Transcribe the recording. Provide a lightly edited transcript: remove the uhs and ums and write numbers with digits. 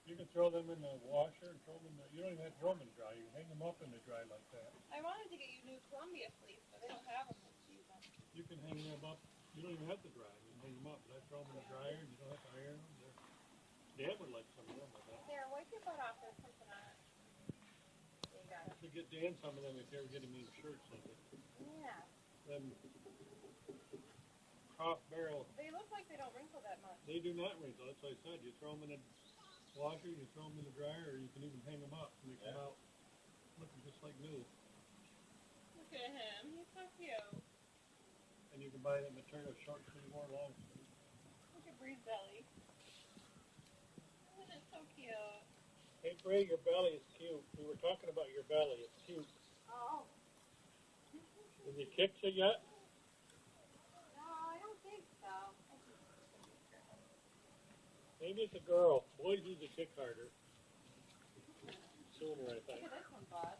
You can throw them in the washer and throw them in the, you don't even have to throw them in the dry. You can hang them up in the dry like that. I wanted to get you new Columbia fleece, but they don't have them this season. You can hang them up. You don't even have to dry. You can hang them up. But I throw them in the dryer. You don't have to iron them. Dad would like some of them. I bet. There, wipe your butt off. There's something on it. There you got I it. should get Dan some of them if you ever get him any shirts like it. Yeah. Them Croft Barrel, They look like they don't wrinkle that much. they do not wrinkle. That's what I said. You throw them in the washer, you throw them in the dryer, or you can even hang them up and they come out looking just like new. Look at him. He's so cute. And you can buy that material short sleeve or long sleeve. Look at Bree's belly. Isn't it so cute? Hey Bray, your belly is cute. We were talking about your belly. It's cute. Oh. Have you kicked it yet? No, I don't think so. Maybe it's a girl. Boys need to kick harder. Sooner, I think. Look at this one, bud.